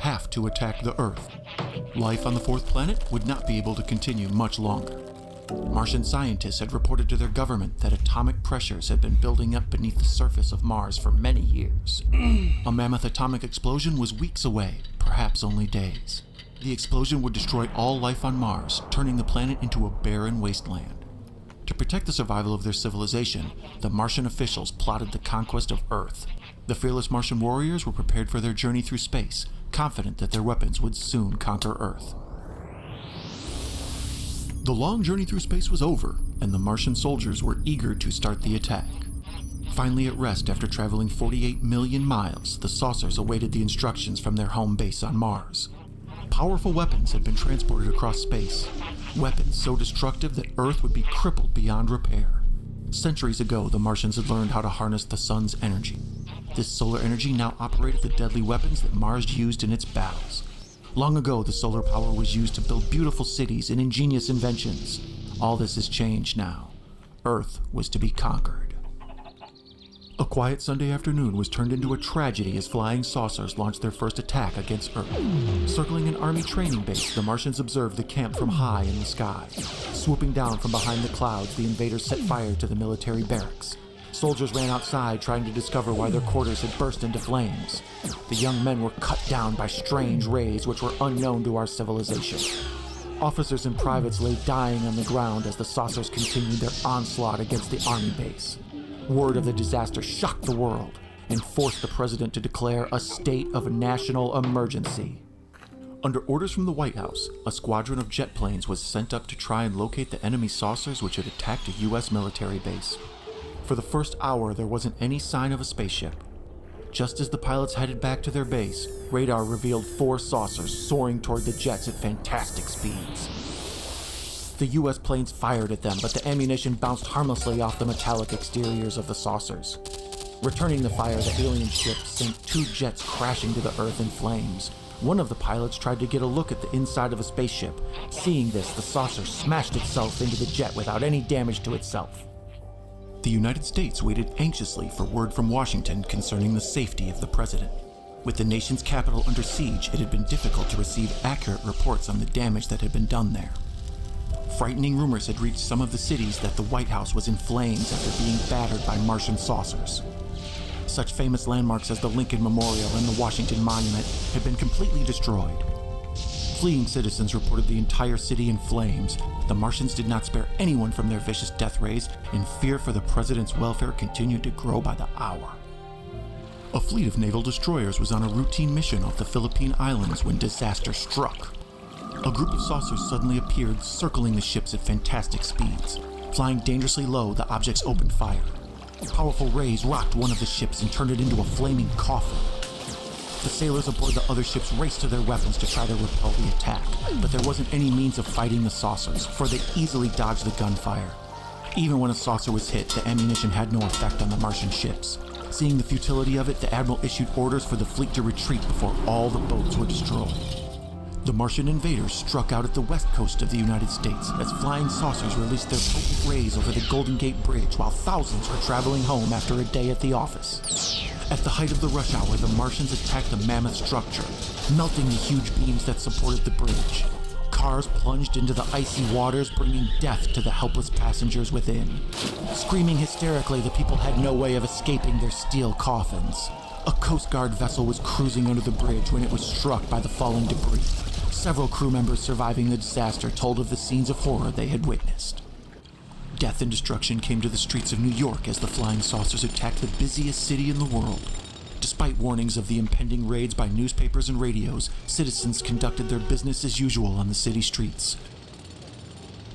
have to attack the Earth. Life on the fourth planet would not be able to continue much longer. Martian scientists had reported to their government that atomic pressures had been building up beneath the surface of Mars for many years. A mammoth atomic explosion was weeks away, perhaps only days. The explosion would destroy all life on Mars, turning the planet into a barren wasteland. To protect the survival of their civilization, the Martian officials plotted the conquest of Earth. The fearless Martian warriors were prepared for their journey through space, confident that their weapons would soon conquer Earth. The long journey through space was over, and the Martian soldiers were eager to start the attack. Finally at rest after traveling 48 million miles, the saucers awaited the instructions from their home base on Mars. Powerful weapons had been transported across space, weapons so destructive that Earth would be crippled beyond repair. Centuries ago, the Martians had learned how to harness the sun's energy. This solar energy now operated the deadly weapons that Mars used in its battles. Long ago, the solar power was used to build beautiful cities and ingenious inventions. All this has changed now. Earth was to be conquered. A quiet Sunday afternoon was turned into a tragedy as flying saucers launched their first attack against Earth. Circling an army training base, the Martians observed the camp from high in the sky. Swooping down from behind the clouds, the invaders set fire to the military barracks. Soldiers ran outside trying to discover why their quarters had burst into flames. The young men were cut down by strange rays which were unknown to our civilization. Officers and privates lay dying on the ground as the saucers continued their onslaught against the army base. Word of the disaster shocked the world and forced the president to declare a state of national emergency. Under orders from the White House, a squadron of jet planes was sent up to try and locate the enemy saucers which had attacked a U.S. military base. For the first hour, there wasn't any sign of a spaceship. Just as the pilots headed back to their base, radar revealed 4 saucers soaring toward the jets at fantastic speeds. The U.S. planes fired at them, but the ammunition bounced harmlessly off the metallic exteriors of the saucers. Returning the fire, the alien ship sent 2 jets crashing to the Earth in flames. One of the pilots tried to get a look at the inside of a spaceship. Seeing this, the saucer smashed itself into the jet without any damage to itself. The United States waited anxiously for word from Washington concerning the safety of the president. With the nation's capital under siege, it had been difficult to receive accurate reports on the damage that had been done there. Frightening rumors had reached some of the cities that the White House was in flames after being battered by Martian saucers. Such famous landmarks as the Lincoln Memorial and the Washington Monument had been completely destroyed. Fleeing citizens reported the entire city in flames. The Martians did not spare anyone from their vicious death rays, and fear for the president's welfare continued to grow by the hour. A fleet of naval destroyers was on a routine mission off the Philippine Islands when disaster struck. A group of saucers suddenly appeared, circling the ships at fantastic speeds. Flying dangerously low, the objects opened fire. Powerful rays rocked one of the ships and turned it into a flaming coffin. The sailors aboard the other ships raced to their weapons to try to repel the attack, but there wasn't any means of fighting the saucers, for they easily dodged the gunfire. Even when a saucer was hit, the ammunition had no effect on the Martian ships. Seeing the futility of it, the admiral issued orders for the fleet to retreat before all the boats were destroyed. The Martian invaders struck out at the west coast of the United States as flying saucers released their potent rays over the Golden Gate Bridge while thousands were traveling home after a day at the office. At the height of the rush hour, the Martians attacked the mammoth structure, melting the huge beams that supported the bridge. Cars plunged into the icy waters, bringing death to the helpless passengers within. Screaming hysterically, the people had no way of escaping their steel coffins. A Coast Guard vessel was cruising under the bridge when it was struck by the falling debris. Several crew members surviving the disaster told of the scenes of horror they had witnessed. Death and destruction came to the streets of New York as the flying saucers attacked the busiest city in the world. Despite warnings of the impending raids by newspapers and radios, citizens conducted their business as usual on the city streets.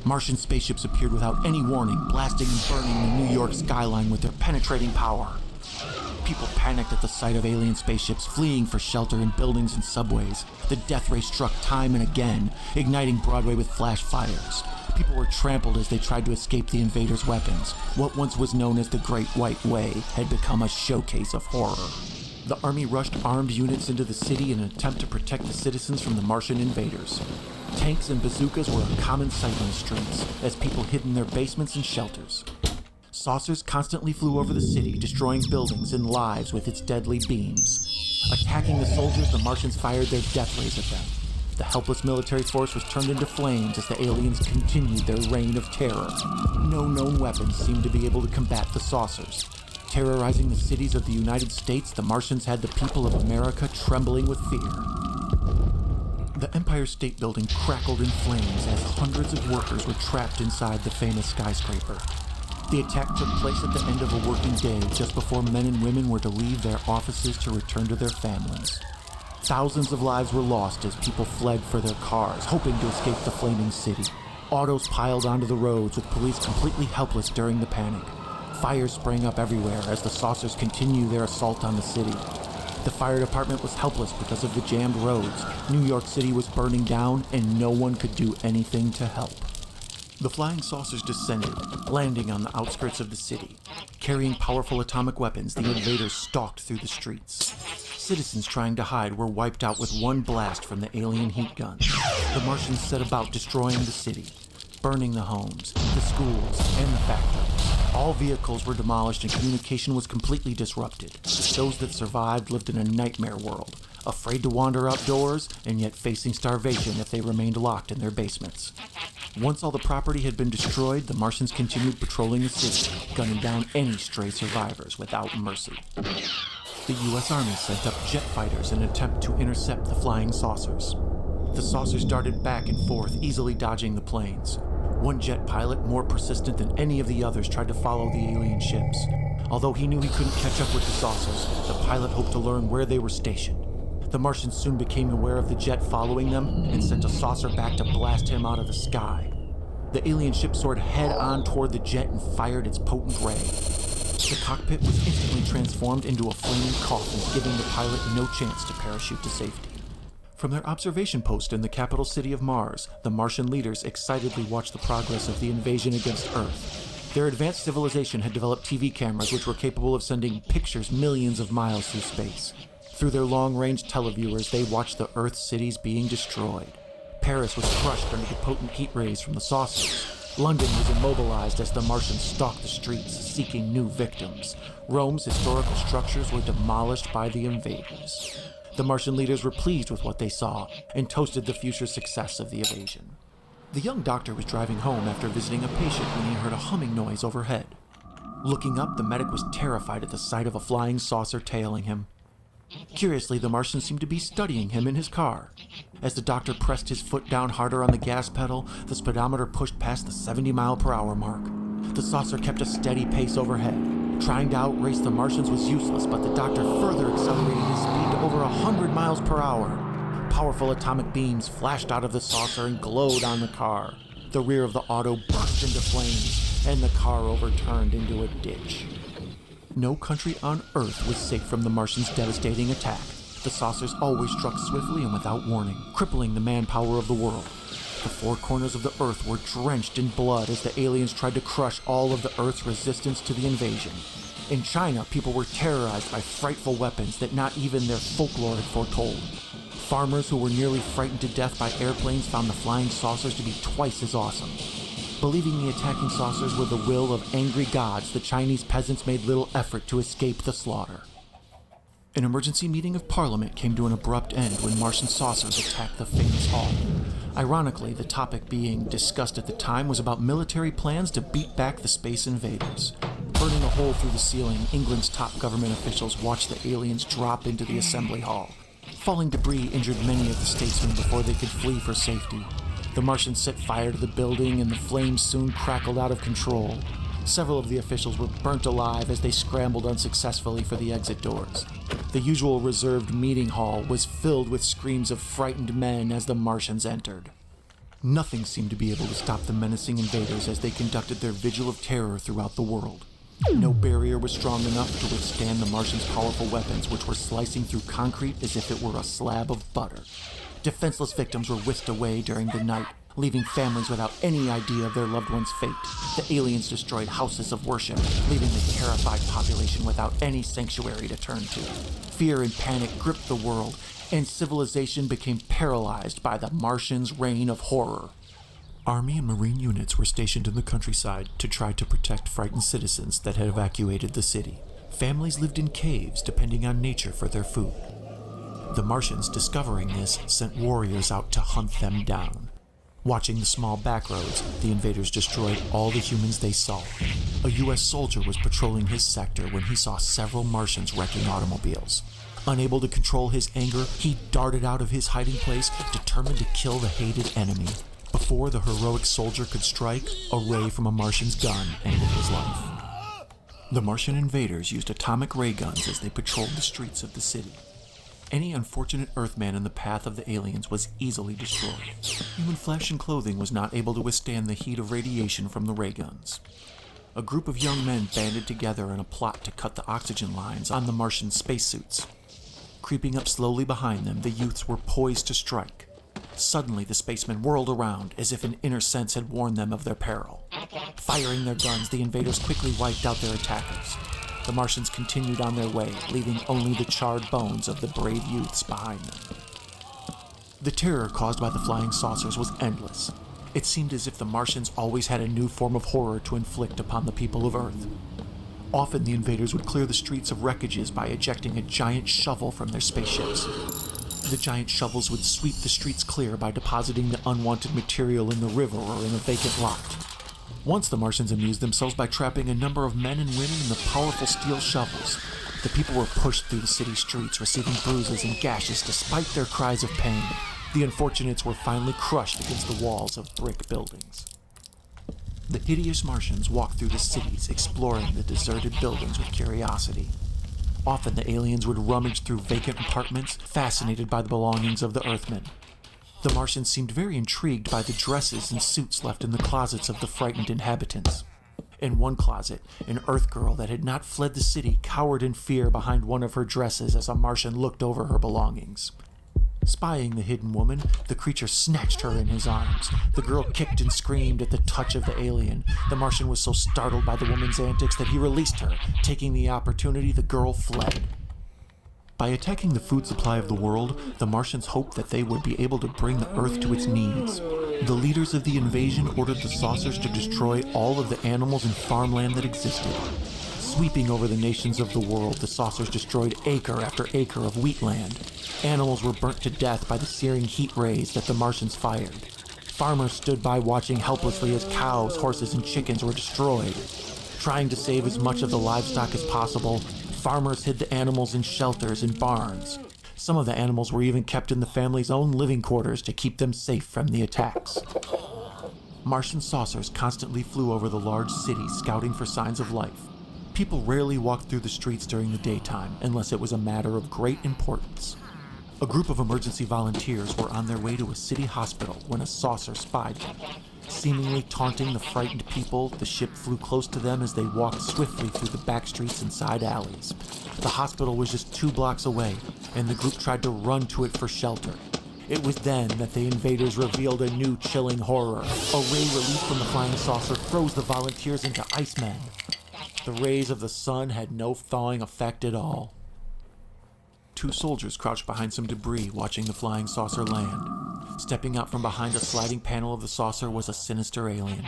Martian spaceships appeared without any warning, blasting and burning the New York skyline with their penetrating power. People panicked at the sight of alien spaceships, fleeing for shelter in buildings and subways. The death ray struck time and again, igniting Broadway with flash fires. People were trampled as they tried to escape the invaders' weapons. What once was known as the Great White Way had become a showcase of horror. The army rushed armed units into the city in an attempt to protect the citizens from the Martian invaders. Tanks and bazookas were a common sight on the streets, as people hid in their basements and shelters. Saucers constantly flew over the city, destroying buildings and lives with its deadly beams. Attacking the soldiers, the Martians fired their death rays at them. The helpless military force was turned into flames as the aliens continued their reign of terror. No known weapons seemed to be able to combat the saucers. Terrorizing the cities of the United States, the Martians had the people of America trembling with fear. The Empire State Building crackled in flames as hundreds of workers were trapped inside the famous skyscraper. The attack took place at the end of a working day, just before men and women were to leave their offices to return to their families. Thousands of lives were lost as people fled for their cars, hoping to escape the flaming city. Autos piled onto the roads, with police completely helpless during the panic. Fires sprang up everywhere as the saucers continued their assault on the city. The fire department was helpless because of the jammed roads. New York City was burning down, and no one could do anything to help. The flying saucers descended, landing on the outskirts of the city. Carrying powerful atomic weapons, the invaders stalked through the streets. Citizens trying to hide were wiped out with one blast from the alien heat guns. The Martians set about destroying the city, burning the homes, the schools, and the factories. All vehicles were demolished and communication was completely disrupted. Those that survived lived in a nightmare world, afraid to wander outdoors and yet facing starvation if they remained locked in their basements. Once all the property had been destroyed, the Martians continued patrolling the city, gunning down any stray survivors without mercy. The U.S. Army sent up jet fighters in an attempt to intercept the flying saucers. The saucers darted back and forth, easily dodging the planes. One jet pilot, more persistent than any of the others, tried to follow the alien ships. Although he knew he couldn't catch up with the saucers, the pilot hoped to learn where they were stationed. The Martians soon became aware of the jet following them and sent a saucer back to blast him out of the sky. The alien ship soared head-on toward the jet and fired its potent ray. The cockpit was instantly transformed into a flaming coffin, giving the pilot no chance to parachute to safety. From their observation post in the capital city of Mars, the Martian leaders excitedly watched the progress of the invasion against Earth. Their advanced civilization had developed TV cameras which were capable of sending pictures millions of miles through space. Through their long-range televiewers, they watched the Earth cities being destroyed. Paris was crushed under the potent heat rays from the saucers. London was immobilized as the Martians stalked the streets, seeking new victims. Rome's historical structures were demolished by the invaders. The Martian leaders were pleased with what they saw and toasted the future success of the invasion. The young doctor was driving home after visiting a patient when he heard a humming noise overhead. Looking up, the medic was terrified at the sight of a flying saucer tailing him. Curiously, the Martian seemed to be studying him in his car. As the doctor pressed his foot down harder on the gas pedal, the speedometer pushed past the 70-mile-per-hour mark. The saucer kept a steady pace overhead. Trying to outrace the Martians was useless, but the doctor further accelerated his speed to over 100 miles per hour. Powerful atomic beams flashed out of the saucer and glowed on the car. The rear of the auto burst into flames, and the car overturned into a ditch. No country on Earth was safe from the Martians' devastating attack. The saucers always struck swiftly and without warning, crippling the manpower of the world. The four corners of the Earth were drenched in blood as the aliens tried to crush all of the Earth's resistance to the invasion. In China, people were terrorized by frightful weapons that not even their folklore had foretold. Farmers who were nearly frightened to death by airplanes found the flying saucers to be twice as awesome. Believing the attacking saucers were the will of angry gods, the Chinese peasants made little effort to escape the slaughter. An emergency meeting of Parliament came to an abrupt end when Martian saucers attacked the famous hall. Ironically, the topic being discussed at the time was about military plans to beat back the space invaders. Burning a hole through the ceiling, England's top government officials watched the aliens drop into the assembly hall. Falling debris injured many of the statesmen before they could flee for safety. The Martians set fire to the building, and the flames soon crackled out of control. Several of the officials were burnt alive as they scrambled unsuccessfully for the exit doors. The usual reserved meeting hall was filled with screams of frightened men as the Martians entered. Nothing seemed to be able to stop the menacing invaders as they conducted their vigil of terror throughout the world. No barrier was strong enough to withstand the Martians' powerful weapons, which were slicing through concrete as if it were a slab of butter. Defenseless victims were whisked away during the night, leaving families without any idea of their loved one's fate. The aliens destroyed houses of worship, leaving the terrified population without any sanctuary to turn to. Fear and panic gripped the world, and civilization became paralyzed by the Martians' reign of horror. Army and Marine units were stationed in the countryside to try to protect frightened citizens that had evacuated the city. Families lived in caves, depending on nature for their food. The Martians, discovering this, sent warriors out to hunt them down. Watching the small back roads, the invaders destroyed all the humans they saw. A US soldier was patrolling his sector when he saw several Martians wrecking automobiles. Unable to control his anger, he darted out of his hiding place, determined to kill the hated enemy. Before the heroic soldier could strike, a ray from a Martian's gun ended his life. The Martian invaders used atomic ray guns as they patrolled the streets of the city. Any unfortunate Earthman in the path of the aliens was easily destroyed. Human flesh and clothing was not able to withstand the heat of radiation from the ray guns. A group of young men banded together in a plot to cut the oxygen lines on the Martian spacesuits. Creeping up slowly behind them, the youths were poised to strike. Suddenly, the spacemen whirled around as if an inner sense had warned them of their peril. Firing their guns, the invaders quickly wiped out their attackers. The Martians continued on their way, leaving only the charred bones of the brave youths behind them. The terror caused by the flying saucers was endless. It seemed as if the Martians always had a new form of horror to inflict upon the people of Earth. Often the invaders would clear the streets of wreckages by ejecting a giant shovel from their spaceships. The giant shovels would sweep the streets clear by depositing the unwanted material in the river or in a vacant lot. Once the Martians amused themselves by trapping a number of men and women in the powerful steel shovels. The people were pushed through the city streets, receiving bruises and gashes despite their cries of pain. The unfortunates were finally crushed against the walls of brick buildings. The hideous Martians walked through the cities, exploring the deserted buildings with curiosity. Often the aliens would rummage through vacant apartments, fascinated by the belongings of the Earthmen. The Martians seemed very intrigued by the dresses and suits left in the closets of the frightened inhabitants. In one closet, an Earth girl that had not fled the city cowered in fear behind one of her dresses as a Martian looked over her belongings. Spying the hidden woman, the creature snatched her in his arms. The girl kicked and screamed at the touch of the alien. The Martian was so startled by the woman's antics that he released her. Taking the opportunity, the girl fled. By attacking the food supply of the world, the Martians hoped that they would be able to bring the Earth to its knees. The leaders of the invasion ordered the saucers to destroy all of the animals and farmland that existed. Sweeping over the nations of the world, the saucers destroyed acre after acre of wheatland. Animals were burnt to death by the searing heat rays that the Martians fired. Farmers stood by watching helplessly as cows, horses, and chickens were destroyed. Trying to save as much of the livestock as possible, farmers hid the animals in shelters and barns. Some of the animals were even kept in the family's own living quarters to keep them safe from the attacks. Martian saucers constantly flew over the large city, scouting for signs of life. People rarely walked through the streets during the daytime, unless it was a matter of great importance. A group of emergency volunteers were on their way to a city hospital when a saucer spied them. Seemingly taunting the frightened people, the ship flew close to them as they walked swiftly through the back streets and side alleys. The hospital was just 2 blocks away, and the group tried to run to it for shelter. It was then that the invaders revealed a new chilling horror. A ray released from the flying saucer froze the volunteers into icemen. The rays of the sun had no thawing effect at all. 2 soldiers crouched behind some debris, watching the flying saucer land. Stepping out from behind a sliding panel of the saucer was a sinister alien.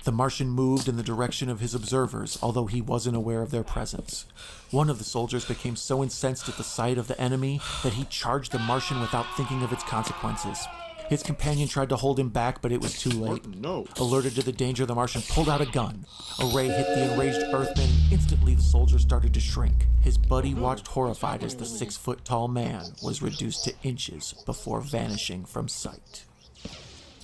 The Martian moved in the direction of his observers, although he wasn't aware of their presence. One of the soldiers became so incensed at the sight of the enemy that he charged the Martian without thinking of its consequences. His companion tried to hold him back, but it was too late. No. Alerted to the danger, the Martian pulled out a gun. A ray hit the enraged Earthman. Instantly, the soldier started to shrink. His buddy watched horrified as the 6-foot-tall man was reduced to inches before vanishing from sight.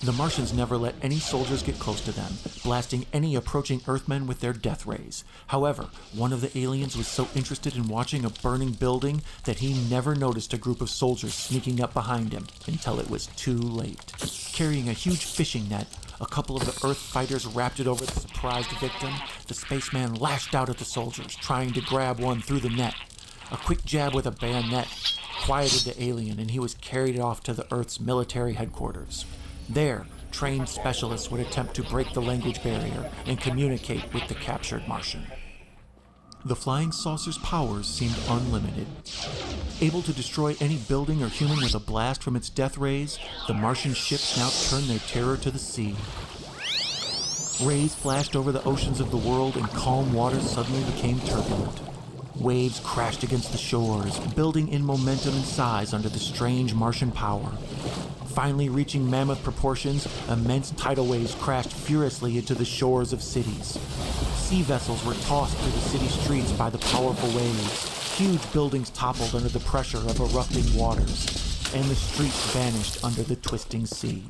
The Martians never let any soldiers get close to them, blasting any approaching Earthmen with their death rays. However, one of the aliens was so interested in watching a burning building that he never noticed a group of soldiers sneaking up behind him until it was too late. Carrying a huge fishing net, a couple of the Earth fighters wrapped it over the surprised victim. The spaceman lashed out at the soldiers, trying to grab one through the net. A quick jab with a bayonet quieted the alien, and he was carried off to the Earth's military headquarters. There, trained specialists would attempt to break the language barrier and communicate with the captured Martian. The flying saucer's powers seemed unlimited. Able to destroy any building or human with a blast from its death rays, the Martian ships now turned their terror to the sea. Rays flashed over the oceans of the world, and calm waters suddenly became turbulent. Waves crashed against the shores, building in momentum and size under the strange Martian power. Finally reaching mammoth proportions, immense tidal waves crashed furiously into the shores of cities. Sea vessels were tossed through the city streets by the powerful waves. Huge buildings toppled under the pressure of erupting waters, and the streets vanished under the twisting sea.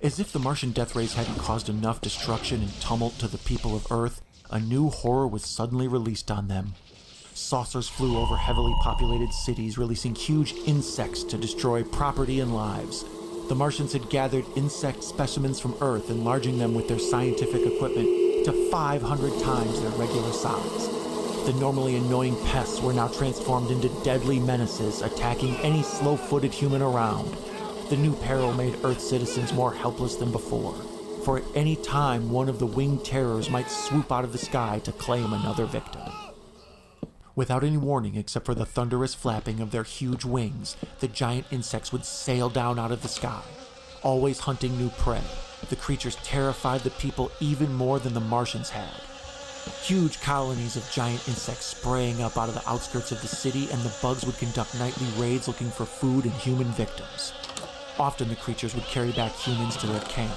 As if the Martian death rays hadn't caused enough destruction and tumult to the people of Earth, a new horror was suddenly released on them. Saucers flew over heavily populated cities, releasing huge insects to destroy property and lives. The Martians had gathered insect specimens from Earth, enlarging them with their scientific equipment to 500 times their regular size. The normally annoying pests were now transformed into deadly menaces, attacking any slow-footed human around. The new peril made Earth citizens more helpless than before, for at any time one of the winged terrors might swoop out of the sky to claim another victim. Without any warning except for the thunderous flapping of their huge wings, the giant insects would sail down out of the sky, always hunting new prey. The creatures terrified the people even more than the Martians had. Huge colonies of giant insects spraying up out of the outskirts of the city, and the bugs would conduct nightly raids looking for food and human victims. Often the creatures would carry back humans to their camp,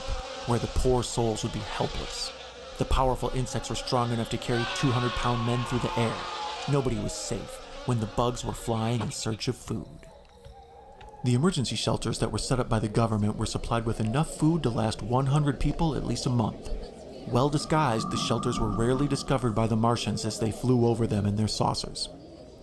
where the poor souls would be helpless. The powerful insects were strong enough to carry 200-pound men through the air. Nobody was safe when the bugs were flying in search of food. The emergency shelters that were set up by the government were supplied with enough food to last 100 people at least a month. Well disguised, the shelters were rarely discovered by the Martians as they flew over them in their saucers.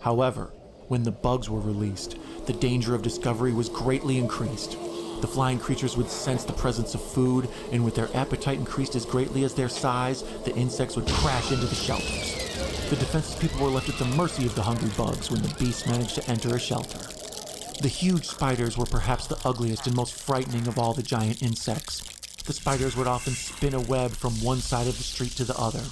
However, when the bugs were released, the danger of discovery was greatly increased. The flying creatures would sense the presence of food, and with their appetite increased as greatly as their size, the insects would crash into the shelters. The defenseless people were left at the mercy of the hungry bugs when the beasts managed to enter a shelter. The huge spiders were perhaps the ugliest and most frightening of all the giant insects. The spiders would often spin a web from one side of the street to the other.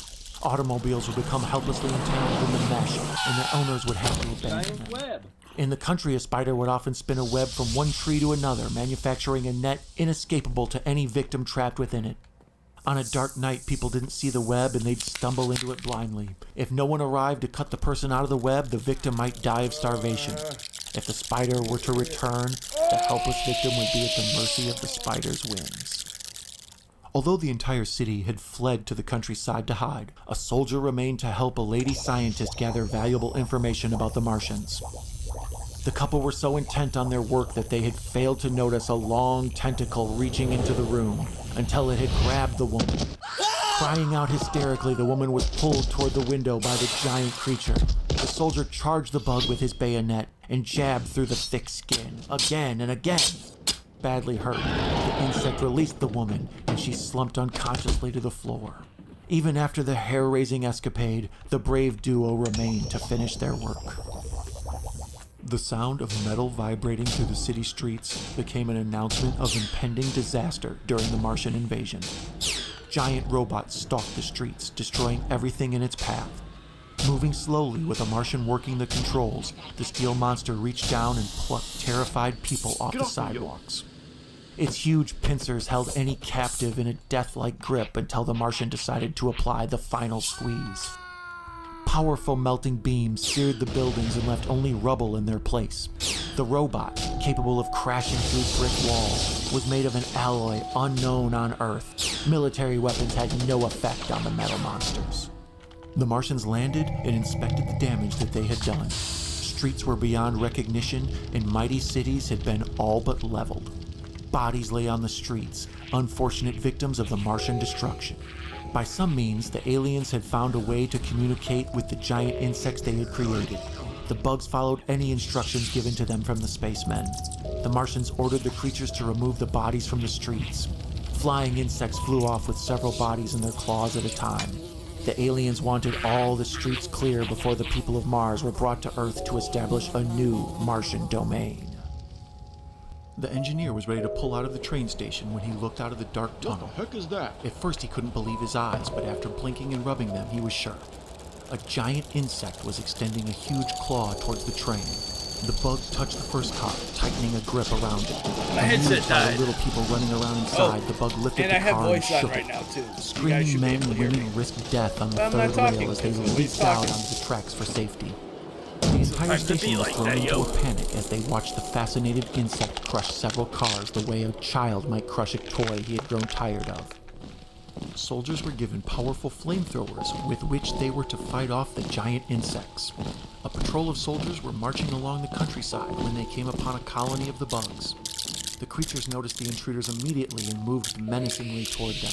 Automobiles would become helplessly entangled in the mesh, and their owners would have to abandon them. Web. In the country, a spider would often spin a web from one tree to another, manufacturing a net inescapable to any victim trapped within it. On a dark night, people didn't see the web and they'd stumble into it blindly. If no one arrived to cut the person out of the web, the victim might die of starvation. If the spider were to return, the helpless victim would be at the mercy of the spider's wings. Although the entire city had fled to the countryside to hide, a soldier remained to help a lady scientist gather valuable information about the Martians. The couple were so intent on their work that they had failed to notice a long tentacle reaching into the room until it had grabbed the woman. Crying out hysterically, the woman was pulled toward the window by the giant creature. The soldier charged the bug with his bayonet and jabbed through the thick skin, again and again. Badly hurt, the insect released the woman and she slumped unconsciously to the floor. Even after the hair-raising escapade, the brave duo remained to finish their work. The sound of metal vibrating through the city streets became an announcement of impending disaster during the Martian invasion. Giant robots stalked the streets, destroying everything in its path. Moving slowly with a Martian working the controls, the steel monster reached down and plucked terrified people off the sidewalks. Its huge pincers held any captive in a death-like grip until the Martian decided to apply the final squeeze. Powerful melting beams seared the buildings and left only rubble in their place. The robot, capable of crashing through brick walls, was made of an alloy unknown on Earth. Military weapons had no effect on the metal monsters. The Martians landed and inspected the damage that they had done. Streets were beyond recognition, and mighty cities had been all but leveled. Bodies lay on the streets, unfortunate victims of the Martian destruction. By some means, the aliens had found a way to communicate with the giant insects they had created. The bugs followed any instructions given to them from the spacemen. The Martians ordered the creatures to remove the bodies from the streets. Flying insects flew off with several bodies in their claws at a time. The aliens wanted all the streets clear before the people of Mars were brought to Earth to establish a new Martian domain. The engineer was ready to pull out of the train station when he looked out of the dark tunnel. What the heck is that? At first he couldn't believe his eyes, but after blinking and rubbing them, he was sure. A giant insect was extending a huge claw towards the train. The bug touched the first car, tightening a grip around it. My headset died. The little people running around inside, the bug lifted the car and shook right it. now too. Screaming men and women risked death on the third rail as they leaped out onto the tracks for safety. The entire station was thrown into a panic as they watched the fascinated insect crush several cars the way a child might crush a toy he had grown tired of. Soldiers were given powerful flamethrowers with which they were to fight off the giant insects. A patrol of soldiers were marching along the countryside when they came upon a colony of the bugs. The creatures noticed the intruders immediately and moved menacingly toward them.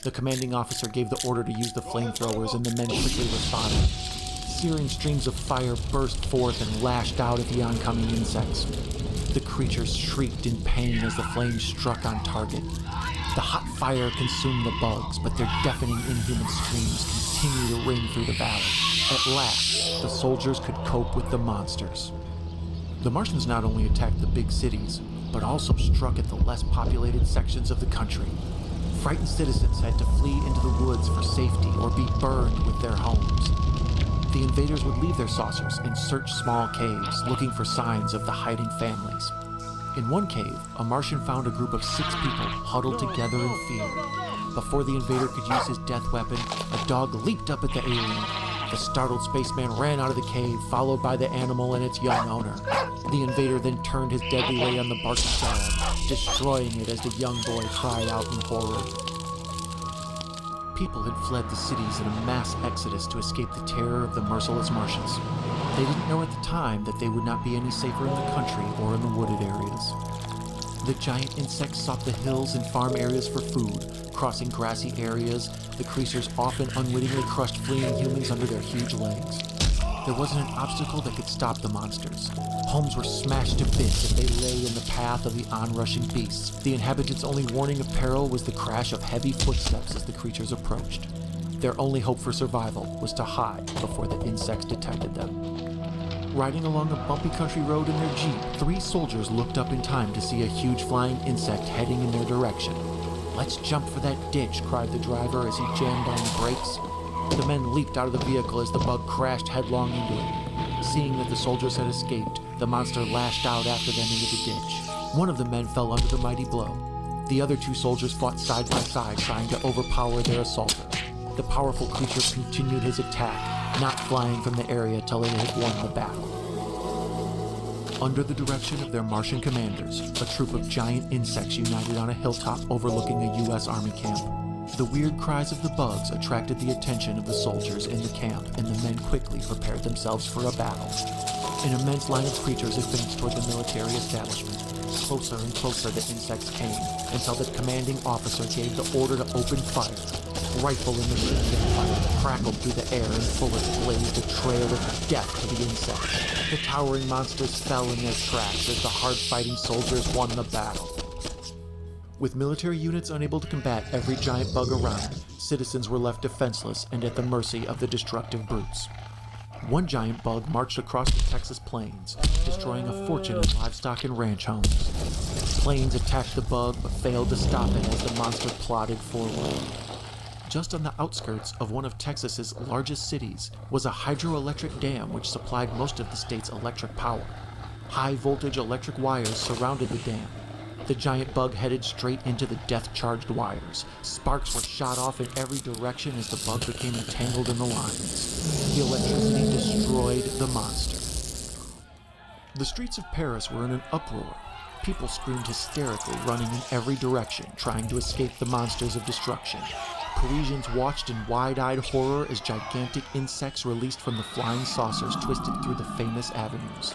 The commanding officer gave the order to use the flamethrowers and the men quickly responded. Searing streams of fire burst forth and lashed out at the oncoming insects. The creatures shrieked in pain as the flames struck on target. The hot fire consumed the bugs, but their deafening inhuman screams continued to ring through the valley. At last, the soldiers could cope with the monsters. The Martians not only attacked the big cities, but also struck at the less populated sections of the country. Frightened citizens had to flee into the woods for safety or be burned with their homes. The invaders would leave their saucers and search small caves, looking for signs of the hiding families. In one cave, a Martian found a group of 6 people huddled together in fear. Before the invader could use his death weapon, a dog leaped up at the alien. The startled spaceman ran out of the cave, followed by the animal and its young owner. The invader then turned his deadly ray on the barking dog, destroying it as the young boy cried out in horror. People had fled the cities in a mass exodus to escape the terror of the merciless Martians. They didn't know at the time that they would not be any safer in the country or in the wooded areas. The giant insects sought the hills and farm areas for food. Crossing grassy areas, the creatures often unwittingly crushed fleeing humans under their huge legs. There wasn't an obstacle that could stop the monsters. Homes were smashed to bits as they lay in the path of the onrushing beasts. The inhabitants' only warning of peril was the crash of heavy footsteps as the creatures approached. Their only hope for survival was to hide before the insects detected them. Riding along a bumpy country road in their Jeep, 3 soldiers looked up in time to see a huge flying insect heading in their direction. "Let's jump for that ditch," cried the driver as he jammed on the brakes. The men leaped out of the vehicle as the bug crashed headlong into it. Seeing that the soldiers had escaped, the monster lashed out after them into the ditch. One of the men fell under the mighty blow. The other 2 soldiers fought side by side, trying to overpower their assaulter. The powerful creature continued his attack, not flying from the area till it had won the battle. Under the direction of their Martian commanders, a troop of giant insects united on a hilltop overlooking a U.S. Army camp. The weird cries of the bugs attracted the attention of the soldiers in the camp, and the men quickly prepared themselves for a battle. An immense line of creatures advanced toward the military establishment. Closer and closer the insects came, until the commanding officer gave the order to open fire. Rifle and machine gun fire crackled through the air and bullets blazed a trail of death to the insects. The towering monsters fell in their tracks as the hard-fighting soldiers won the battle. With military units unable to combat every giant bug around, citizens were left defenseless and at the mercy of the destructive brutes. One giant bug marched across the Texas plains, destroying a fortune in livestock and ranch homes. Planes attacked the bug but failed to stop it as the monster plodded forward. Just on the outskirts of one of Texas's largest cities was a hydroelectric dam which supplied most of the state's electric power. High-voltage electric wires surrounded the dam. The giant bug headed straight into the death-charged wires. Sparks were shot off in every direction as the bug became entangled in the lines. The electricity destroyed the monster. The streets of Paris were in an uproar. People screamed hysterically, running in every direction, trying to escape the monsters of destruction. Parisians watched in wide-eyed horror as gigantic insects released from the flying saucers twisted through the famous avenues.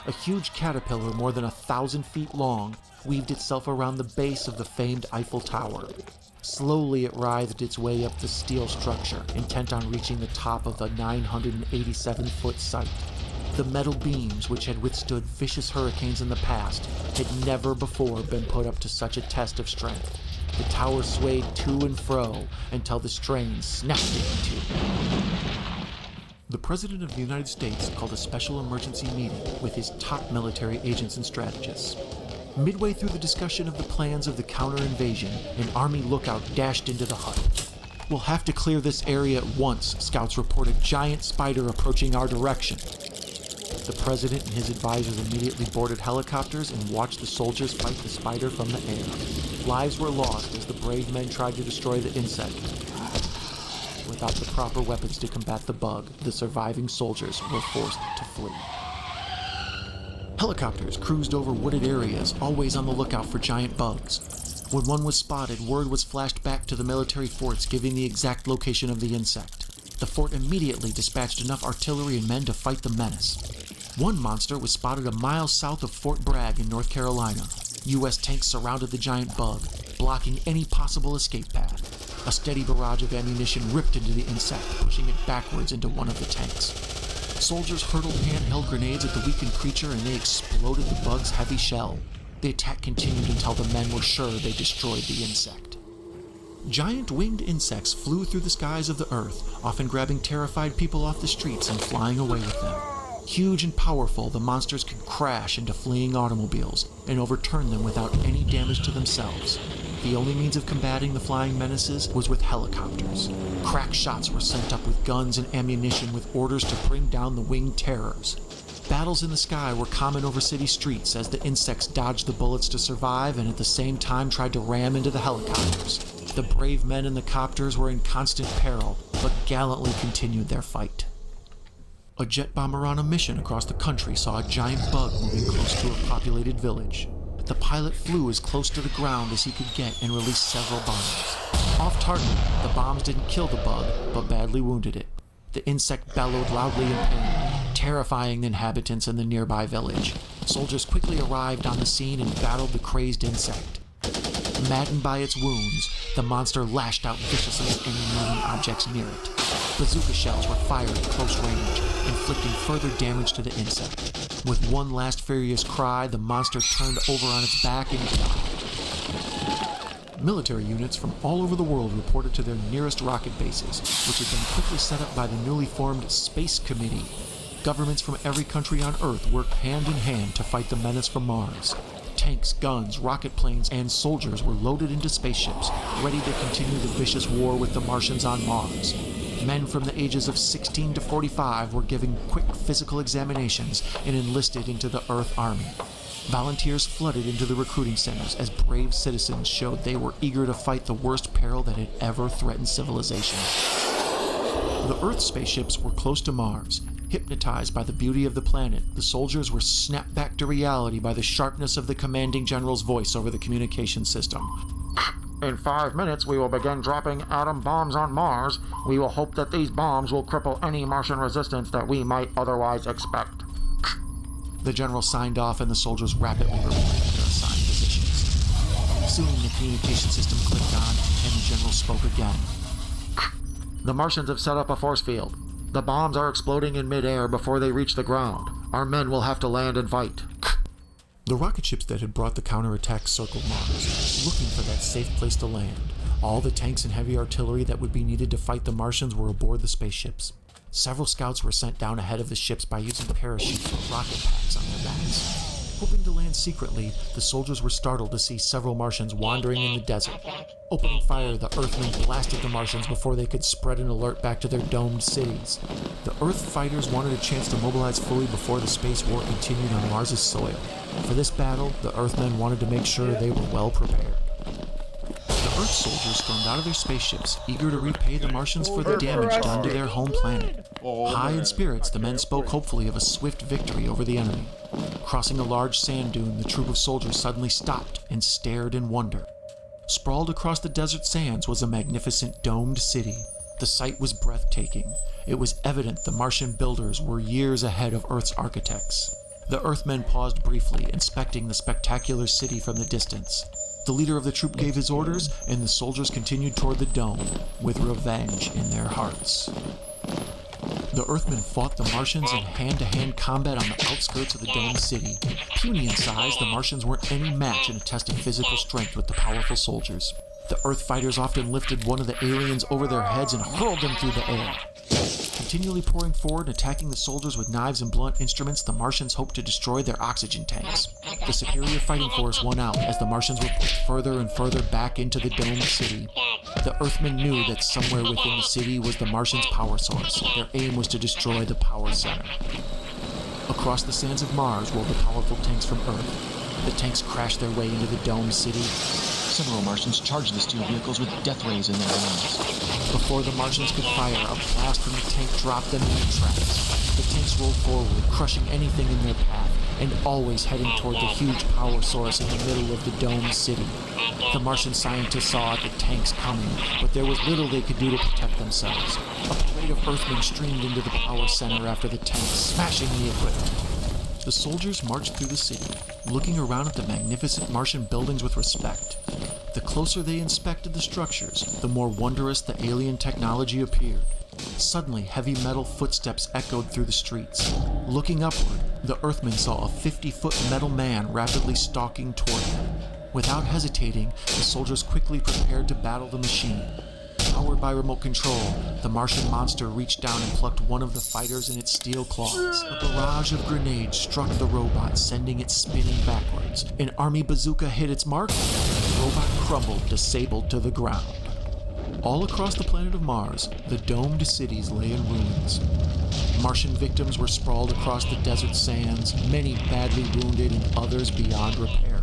A huge caterpillar more than 1,000 feet long weaved itself around the base of the famed Eiffel Tower. Slowly it writhed its way up the steel structure, intent on reaching the top of the 987-foot site. The metal beams, which had withstood vicious hurricanes in the past, had never before been put up to such a test of strength. The tower swayed to and fro until the strain snapped it in two. The President of the United States called a special emergency meeting with his top military agents and strategists. Midway through the discussion of the plans of the counter-invasion, an Army lookout dashed into the hut. "We'll have to clear this area at once," scouts report a giant spider approaching our direction. The president and his advisors immediately boarded helicopters and watched the soldiers fight the spider from the air. Lives were lost as the brave men tried to destroy the insect. Without the proper weapons to combat the bug, the surviving soldiers were forced to flee. Helicopters cruised over wooded areas, always on the lookout for giant bugs. When one was spotted, word was flashed back to the military forts giving the exact location of the insect. The fort immediately dispatched enough artillery and men to fight the menace. One monster was spotted a mile south of Fort Bragg in North Carolina. U.S. tanks surrounded the giant bug, blocking any possible escape path. A steady barrage of ammunition ripped into the insect, pushing it backwards into one of the tanks. Soldiers hurled handheld grenades at the weakened creature and they exploded the bug's heavy shell. The attack continued until the men were sure they destroyed the insect. Giant winged insects flew through the skies of the earth, often grabbing terrified people off the streets and flying away with them. Huge and powerful, the monsters could crash into fleeing automobiles and overturn them without any damage to themselves. The only means of combating the flying menaces was with helicopters. Crack shots were sent up with guns and ammunition with orders to bring down the winged terrors. Battles in the sky were common over city streets as the insects dodged the bullets to survive and at the same time tried to ram into the helicopters. The brave men in the copters were in constant peril, but gallantly continued their fight. A jet bomber on a mission across the country saw a giant bug moving close to a populated village. The pilot flew as close to the ground as he could get and released several bombs. Off target, the bombs didn't kill the bug, but badly wounded it. The insect bellowed loudly in pain, terrifying the inhabitants in the nearby village. Soldiers quickly arrived on the scene and battled the crazed insect. Maddened by its wounds, the monster lashed out viciously at any moving objects near it. Bazooka shells were fired at close range, inflicting further damage to the insect. With one last furious cry, the monster turned over on its back and died. Military units from all over the world reported to their nearest rocket bases, which had been quickly set up by the newly formed Space Committee. Governments from every country on Earth worked hand in hand to fight the menace from Mars. Tanks, guns, rocket planes, and soldiers were loaded into spaceships, ready to continue the vicious war with the Martians on Mars. Men from the ages of 16 to 45 were given quick physical examinations and enlisted into the Earth Army. Volunteers flooded into the recruiting centers as brave citizens showed they were eager to fight the worst peril that had ever threatened civilization. The Earth spaceships were close to Mars. Hypnotized by the beauty of the planet, the soldiers were snapped back to reality by the sharpness of the commanding general's voice over the communication system. In 5 minutes, we will begin dropping atom bombs on Mars. We will hope that these bombs will cripple any Martian resistance that we might otherwise expect. The general signed off and the soldiers rapidly reported to their assigned positions. Soon the communication system clicked on and the general spoke again. The Martians have set up a force field. The bombs are exploding in midair before they reach the ground. Our men will have to land and fight. The rocket ships that had brought the counterattack circled Mars, looking for that safe place to land. All the tanks and heavy artillery that would be needed to fight the Martians were aboard the spaceships. Several scouts were sent down ahead of the ships by using parachutes with rocket packs on their backs. Hoping to land secretly, the soldiers were startled to see several Martians wandering in the desert. Opening fire, the Earthmen blasted the Martians before they could spread an alert back to their domed cities. The Earth fighters wanted a chance to mobilize fully before the space war continued on Mars' soil. For this battle, the Earthmen wanted to make sure they were well prepared. The Earth soldiers stormed out of their spaceships, eager to repay the Martians for the damage done to their home planet. High in spirits, the men spoke hopefully of a swift victory over the enemy. Crossing a large sand dune, the troop of soldiers suddenly stopped and stared in wonder. Sprawled across the desert sands was a magnificent domed city. The sight was breathtaking. It was evident the Martian builders were years ahead of Earth's architects. The Earthmen paused briefly, inspecting the spectacular city from the distance. The leader of the troop gave his orders, and the soldiers continued toward the dome, with revenge in their hearts. The Earthmen fought the Martians in hand-to-hand combat on the outskirts of the domed city. Puny in size, the Martians weren't any match in a test of physical strength with the powerful soldiers. The Earth fighters often lifted one of the aliens over their heads and hurled them through the air. Continually pouring forward and attacking the soldiers with knives and blunt instruments, the Martians hoped to destroy their oxygen tanks. The superior fighting force won out as the Martians were pushed further and further back into the domed city. The Earthmen knew that somewhere within the city was the Martians' power source. Their aim was to destroy the power center. Across the sands of Mars rolled the powerful tanks from Earth. The tanks crashed their way into the domed city. Several Martians charged the steel vehicles with death rays in their wings. Before the Martians could fire, a blast from the tank dropped them in their tracks. The tanks rolled forward, crushing anything in their path, and always heading toward the huge power source in the middle of the domed city. The Martian scientists saw the tanks coming, but there was little they could do to protect themselves. A parade of Earthmen streamed into the power center after the tanks, smashing the equipment. The soldiers marched through the city, looking around at the magnificent Martian buildings with respect. The closer they inspected the structures, the more wondrous the alien technology appeared. Suddenly, heavy metal footsteps echoed through the streets. Looking upward, the Earthmen saw a 50-foot metal man rapidly stalking toward them. Without hesitating, the soldiers quickly prepared to battle the machine. Powered by remote control, the Martian monster reached down and plucked one of the fighters in its steel claws. A barrage of grenades struck the robot, sending it spinning backwards. An army bazooka hit its mark, and the robot crumbled, disabled to the ground. All across the planet of Mars, the domed cities lay in ruins. Martian victims were sprawled across the desert sands, many badly wounded and others beyond repair.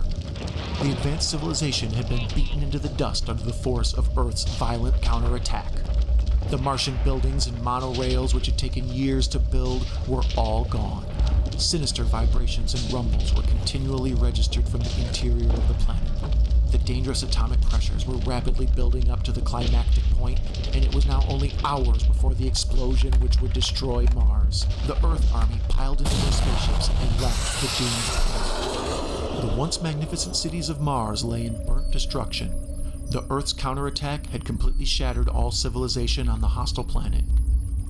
The advanced civilization had been beaten into the dust under the force of Earth's violent counterattack. The Martian buildings and monorails, which had taken years to build, were all gone. Sinister vibrations and rumbles were continually registered from the interior of the planet. The dangerous atomic pressures were rapidly building up to the climactic point, and it was now only hours before the explosion which would destroy Mars. The Earth army piled into their spaceships and left the doomed planet. The once magnificent cities of Mars lay in burnt destruction. The Earth's counterattack had completely shattered all civilization on the hostile planet.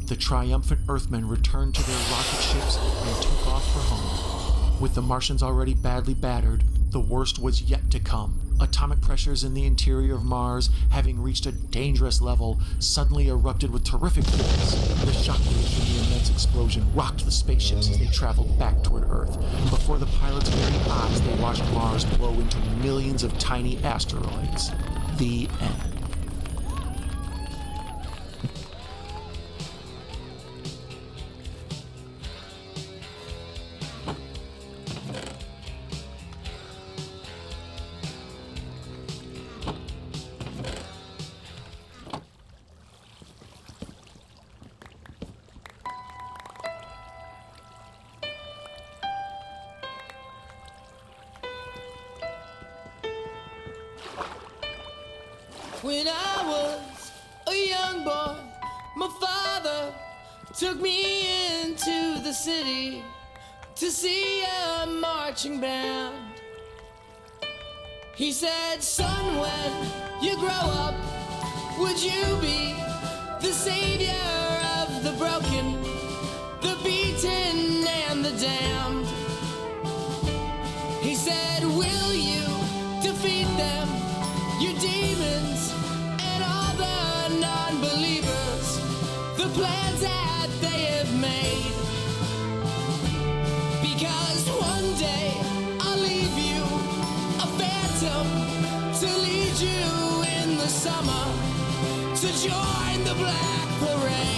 The triumphant Earthmen returned to their rocket ships and took off for home. With the Martians already badly battered, the worst was yet to come. Atomic pressures in the interior of Mars, having reached a dangerous level, suddenly erupted with terrific force. The shockwaves from the immense explosion rocked the spaceships as they traveled back toward Earth. Before the pilots' very eyes, they watched Mars blow into millions of tiny asteroids. The end. When I was a young boy, my father took me into the city to see a marching band. He said, son, when you grow up, would you be the savior of the broken, the beaten, and the damned? He said, will you defeat them, your demons, and all the non-believers, the plans that they have made? Because one day I'll leave you a phantom to lead you in the summer to join the Black Parade.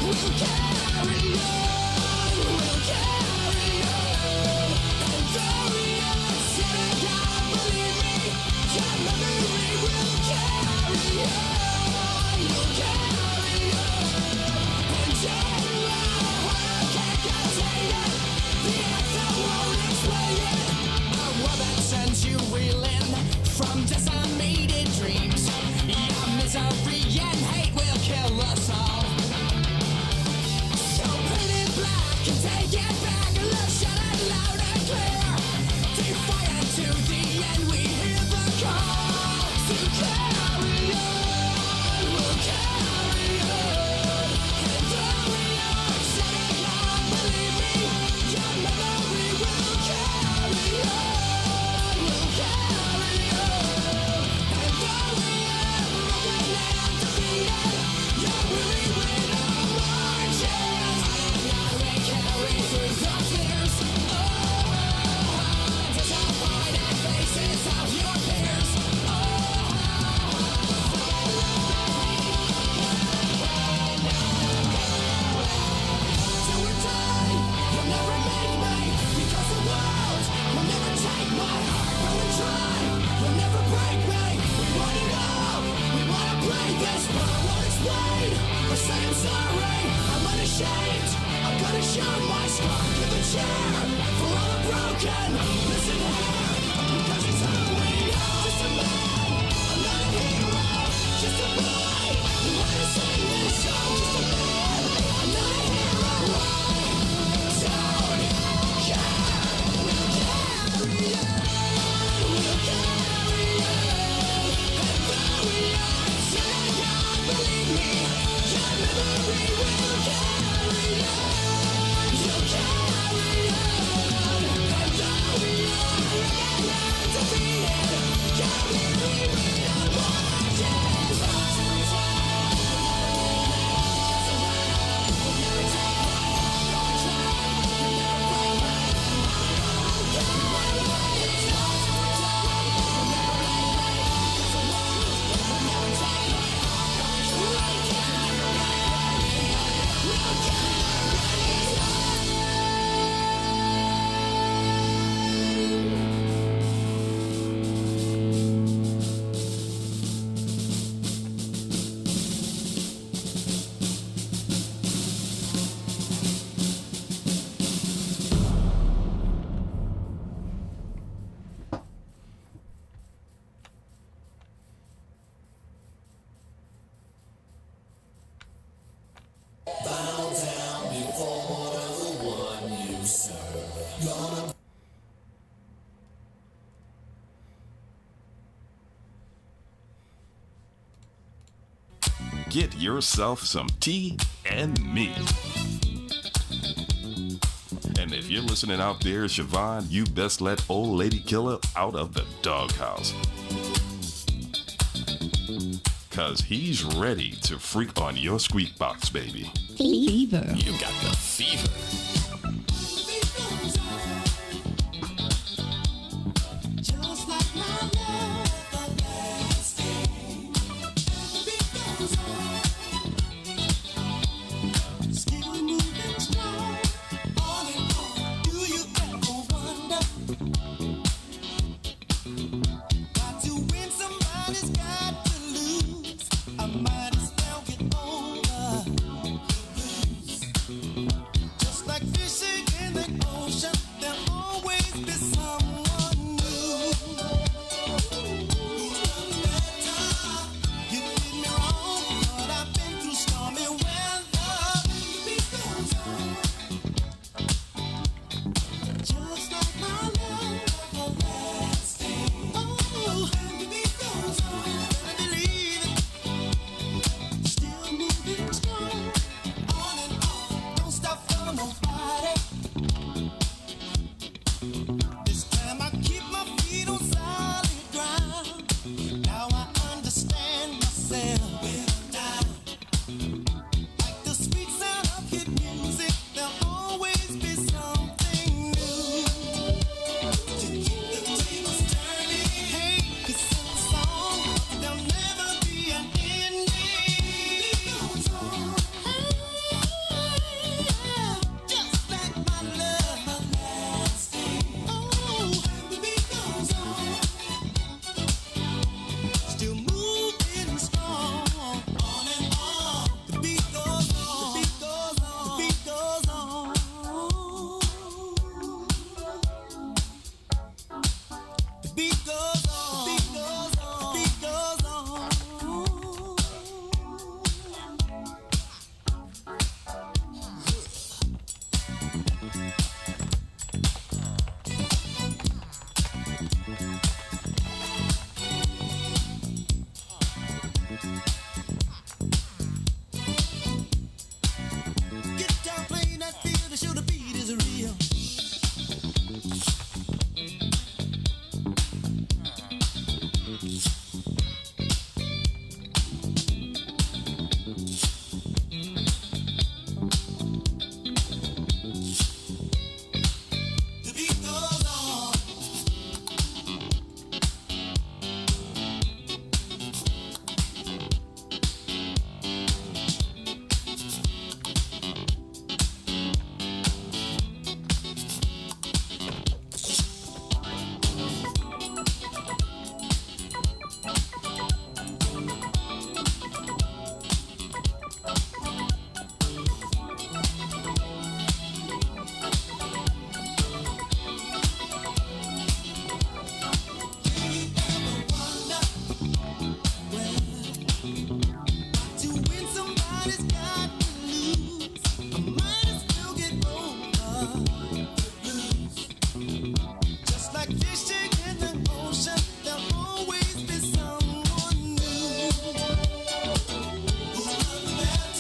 We'll carry on. from decimated dreams. Your misery and hate will kill us all. So paint it black and take it back and let's shout it loud and clear. Defiant to the end, we hear the call to carry on. We'll carry on. And though we are setting out, believe me, your memory will carry on. We'll carry on. And though we are broken and defeated, you're weary with our marches. Now we carry through the fears. Disappointed faces of your peers. Till we die, you'll never make me, because the world will never take my heart. But we try, you'll never break me. We want it all, we wanna break this, but I won't explain or say I'm sorry. I'm unashamed, I'm gonna show my scar. Give a cheer for all the broken. Listen here, because it's who we are. Just a man, I'm not a hero. Just a boy who wanna sing this song. Just a man, I'm not a hero. I don't care. We'll carry on. We'll carry on. And though we are setting out, believe me, your memory will carry on. You'll carry on. And though we are broken and defeated, your memory will marches on. Get yourself some tea and me. And if you're listening out there, Siobhan, you best let old lady killer out of the doghouse. Cause he's ready to freak on your squeak box, baby. Fever. You got the fever. Just like my love everlasting. Because still moving strong, on and on. Do you ever wonder? Got to win, somebody's got to lose. I might as well get over the blues. Just like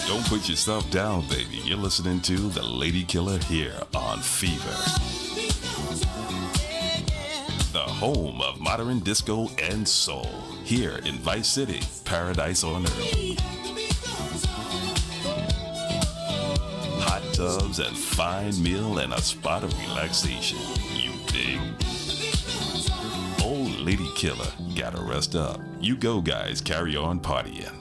Don't put yourself down, baby. You're listening to The Lady Killer here on Fever, the home of modern disco and soul, here in Vice City, paradise on earth. Hot tubs and fine meal and a spot of relaxation. You dig? Old Lady Killer, gotta rest up. You go, guys, carry on partying.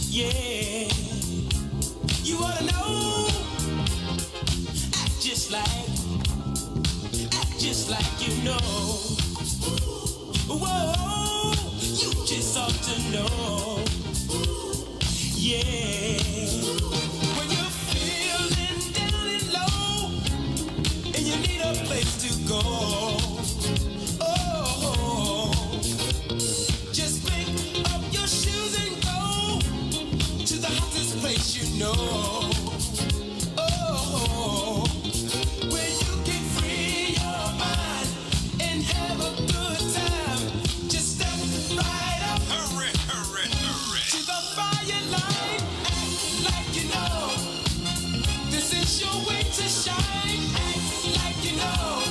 Yeah, you ought to know. Act just like you know. Whoa, you just ought to know. Yeah, when you're feeling down and low, and you need a place to go. Oh, just pick up your shoes and go to the hottest place you know. Oh, where you can free your mind and have a good time. Just step right up, hurry, to the fire line. Act like you know this is your way to shine. Act like you know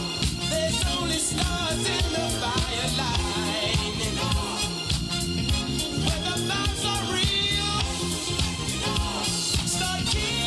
there's only stars in the fire line. Where the lights are real, start giving.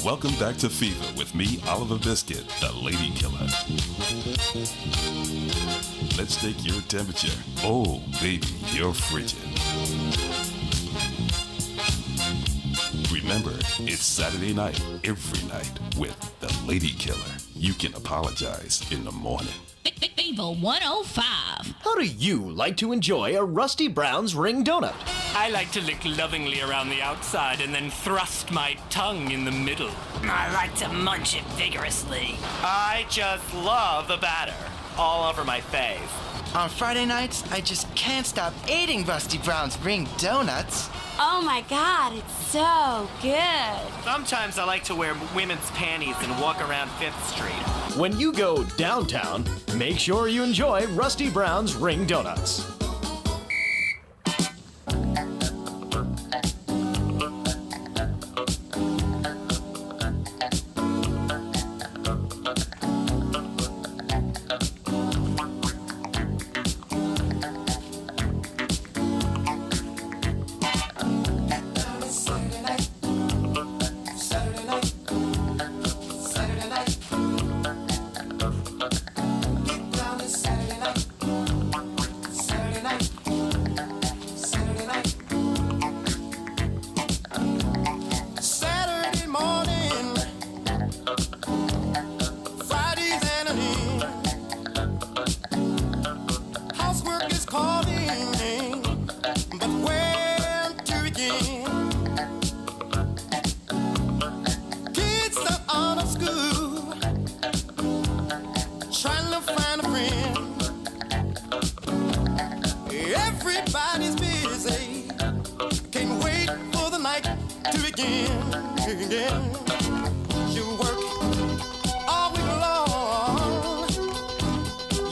Welcome back to Fever with me, Oliver Biscuit, the Lady Killer. Let's take your temperature. Oh, baby, you're frigid. Remember, it's Saturday night, every night, with the Lady Killer. You can apologize in the morning. Fever 105. How do you like to enjoy a Rusty Brown's ring donut? I like to lick lovingly around the outside and then thrust my tongue in the middle. I like to munch it vigorously. I just love the batter all over my face. On Friday nights, I just can't stop eating Rusty Brown's ring donuts. Oh my God, it's so good. Sometimes I like to wear women's panties and walk around 5th Street. When you go downtown, make sure you enjoy Rusty Brown's ring donuts. Everybody's busy. Can't wait for the night to begin. You work all week long.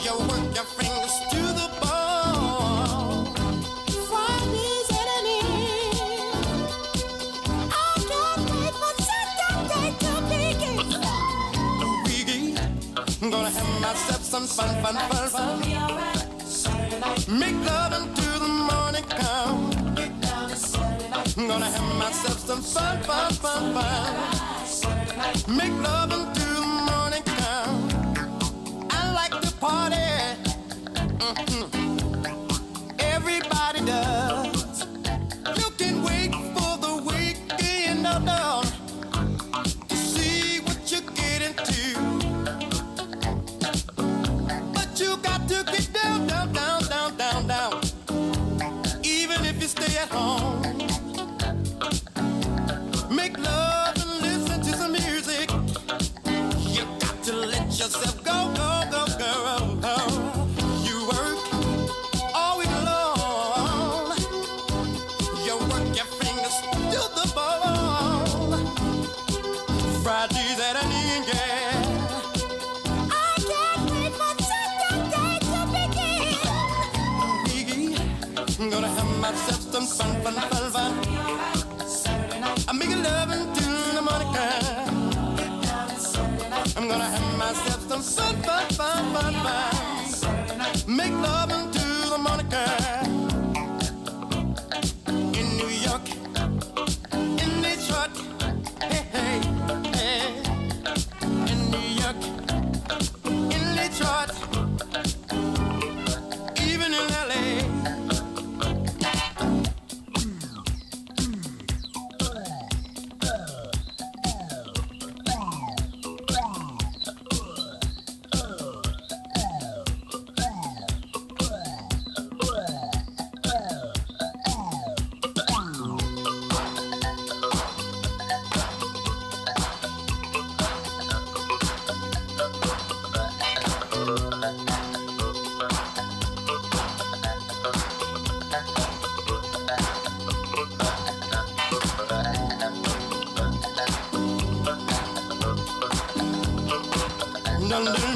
You work your fingers to the bone. Friday's at an end. I can't wait for Saturday to begin. I'm gonna have myself some fun. Make love until the morning come. I'm gonna have myself some fun. Make love until the morning come. I like to party. Everybody does. You can wait for the weekend to see what you get into. But you got to get down. Even if you stay at home, make love and listen to some music. You got to let yourself go. You work all week long. You work your fingers to the bone. Friday's at an end, yeah. I'm gonna have myself some fun. I'm making love until the morning come. I'm gonna have myself some fun. Make love until the morning come. In New York, in Detroit, hey. In New York, in Detroit, even in LA.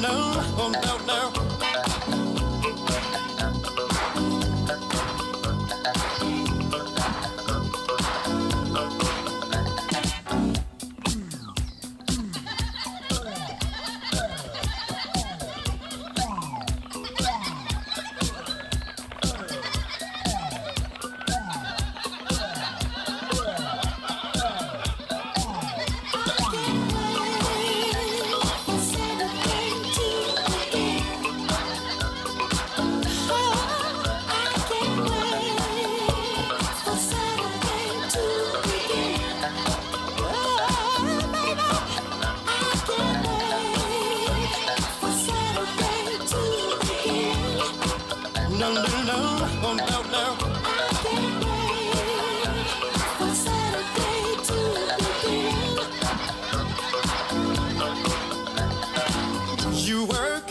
No. You work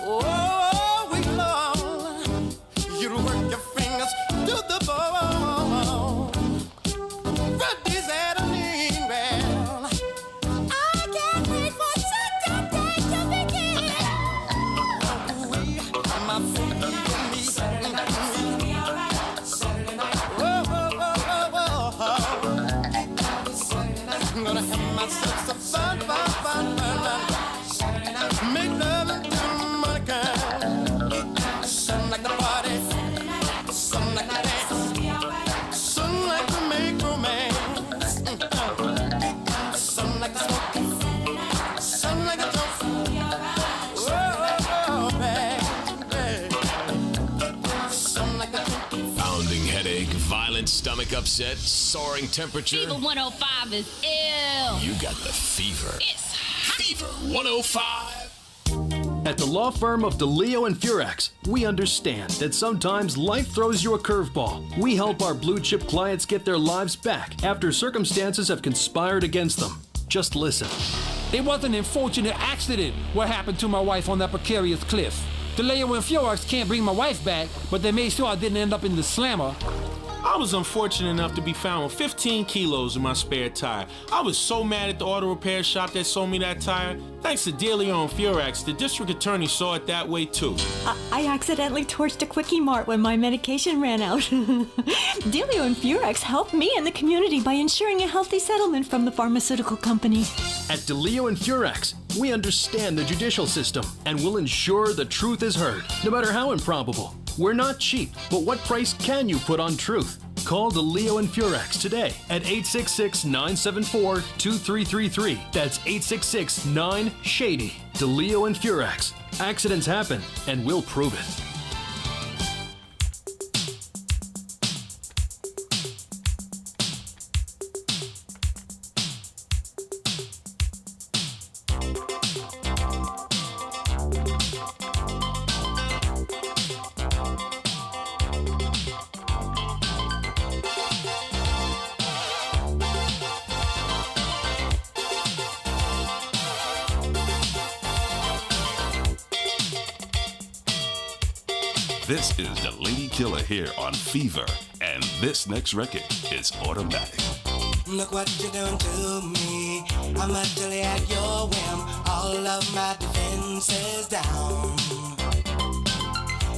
all week long. You work your fingers to the bone. Friday's Saturday, well, I can't wait for Saturday to begin. My baby and me. Saturday night's gonna be alright. Saturday night. Whoa, whoa, whoa, whoa, whoa. Saturday night. I'm gonna have myself some fun, fun, fun, fun, fun. Make love until money comes. Some like the party, some like the dance, some like to make romance, some like the smoke, some like the joke. Whoa, baby, some like the Pounding headache, violent stomach upset, soaring temperature. Fever 105 is ill. You got the fever. It's Fever 105. At the law firm of DeLeo and Furex, we understand that sometimes life throws you a curveball. We help our blue chip clients get their lives back after circumstances have conspired against them. Just listen. It was an unfortunate accident what happened to my wife on that precarious cliff. DeLeo and Furex can't bring my wife back, but they made sure I didn't end up in the slammer. I was unfortunate enough to be found with 15 kilos in my spare tire. I was so mad at the auto repair shop that sold me that tire. Thanks to DeLeo and Furex, the district attorney saw it that way too. I accidentally torched a Quickie Mart when my medication ran out. DeLeo and Furex helped me and the community by ensuring a healthy settlement from the pharmaceutical company. At DeLeo and Furex, we understand the judicial system and will ensure the truth is heard, no matter how improbable. We're not cheap, but what price can you put on truth? Call DeLeo and Furex today at 866-974-2333. That's 866-9-SHADY. DeLeo and Furex. Accidents happen, and we'll prove it. This is the Lady Killer here on Fever, and this next record is Automatic. Look what you're doing to me. I'm utterly at your whim. All of my defenses down.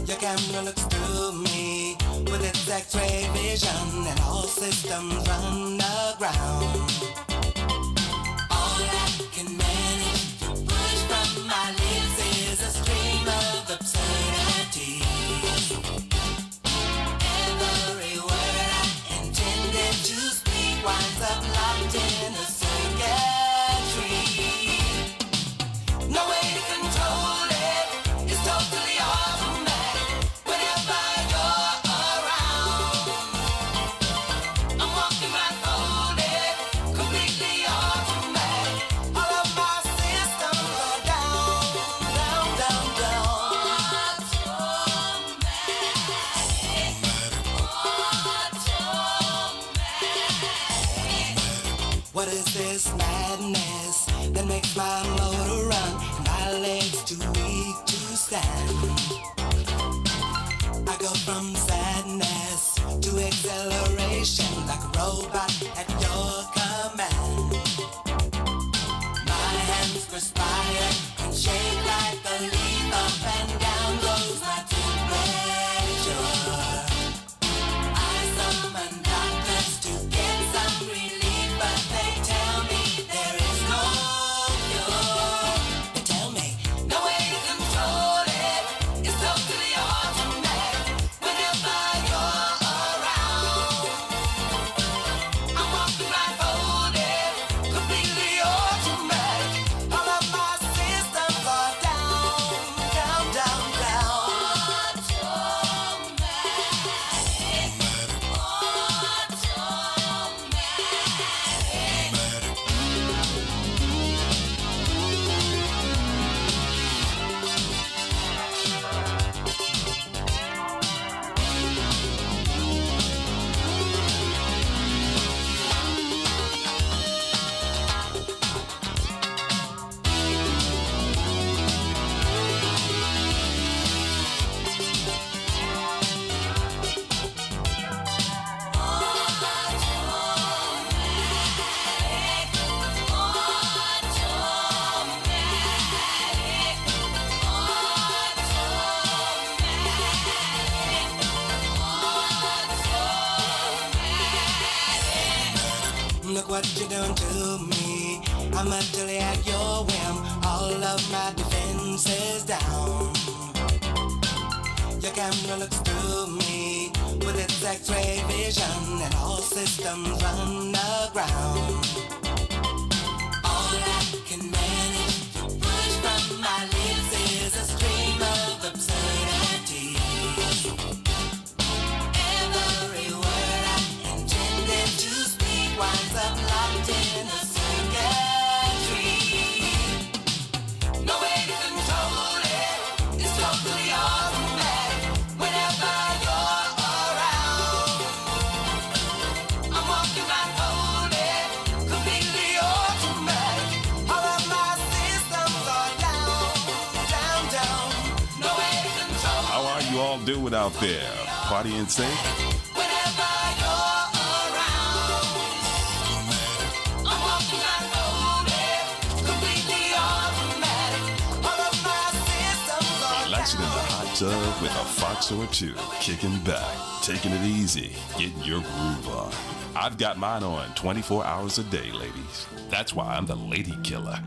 Your camera looks through me with its X-ray vision, and all systems run aground. All I can manage to push from my lips is a stream of absurdity. Every word I intended to speak winds up locked in a circuitry. No way to control it. It's totally automatic. Whenever you're around, I'm walking blindfolded, completely automatic. All of my systems are down, down, down, down. What is this madness that makes my motor run and my legs too weak to stand? I go from sadness to acceleration like a robot at your command. My hands perspire and shake like a leaf. Up and down goes my temperature. I summon doctors to get some relief, but they tell me there is no cure. They tell me no way to control it. Look what you're doing to me. I'm utterly at your whim. All of my defenses down. Your camera looks through me with its X-ray vision, and all systems run aground. All I can manage to push from my lips is a stream of absurdity. Every word I intended to speak winds up locked in a circuitry. No way to control it. It's totally automatic whenever you're around. I'm walking right hold it, completely automatic. All of my systems are down, down, down. No way to control. How are you all doing out there? Party in sync? Whenever you're around, I'm walking right hold it, completely automatic. All of my systems are Relaxing in the hot tub with a fox or two, kicking back, taking it easy, getting your groove on. I've got mine on 24 hours a day, ladies. That's why I'm the lady killer.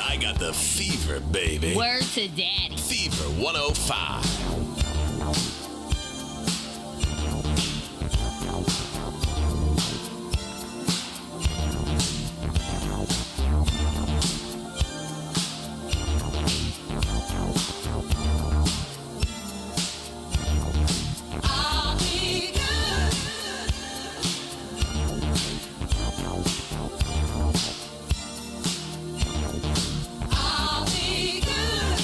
I got the fever, baby. Word to daddy. Fever 105. I'll be good. I'll be good.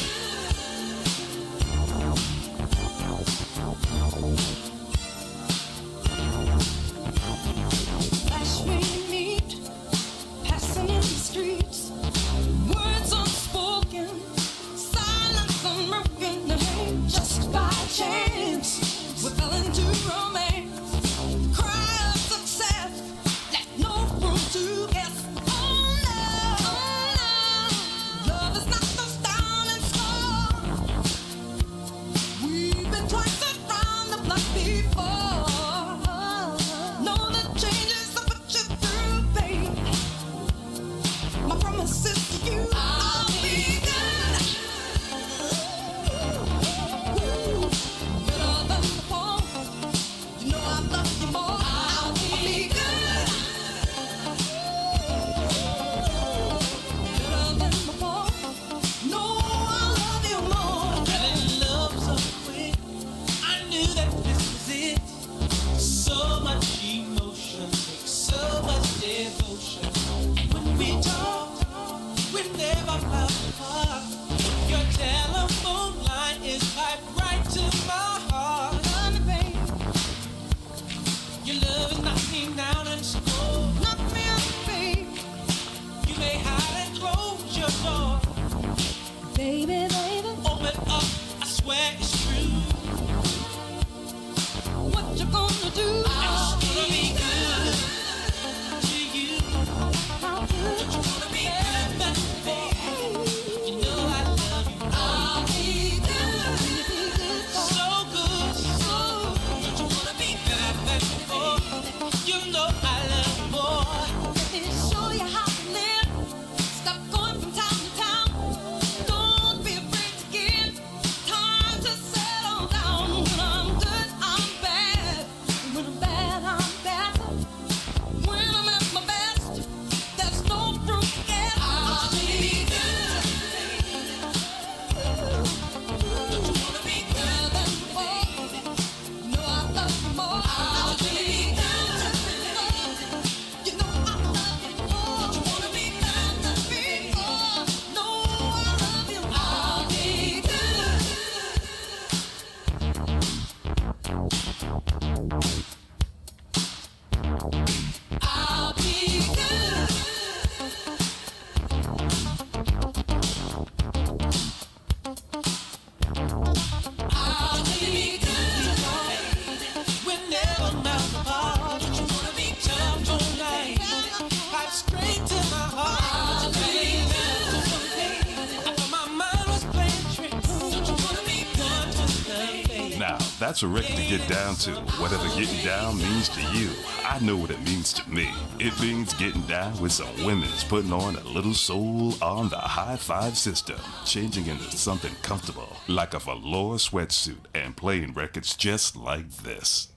That's a record to get down to. Whatever getting down means to you, I know what it means to me. It means getting down with some women's putting on a little soul on the high five system, changing into something comfortable, like a velour sweatsuit, and playing records just like this.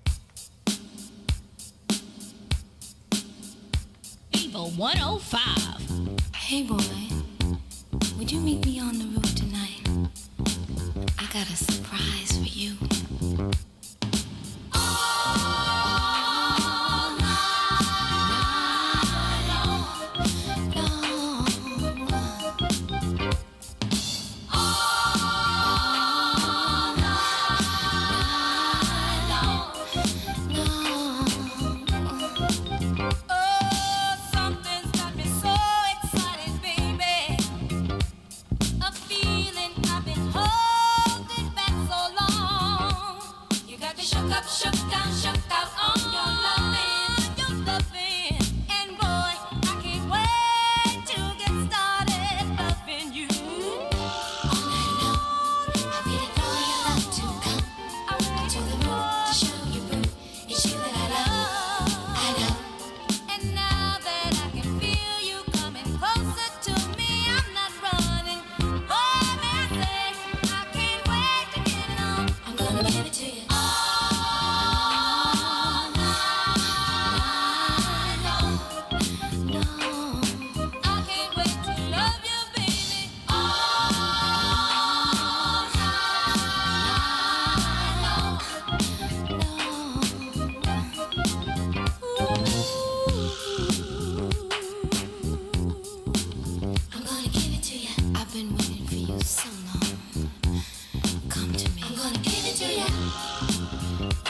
Fever 105. Hey, boy. Would you meet me on the roof tonight? I got a surprise for you.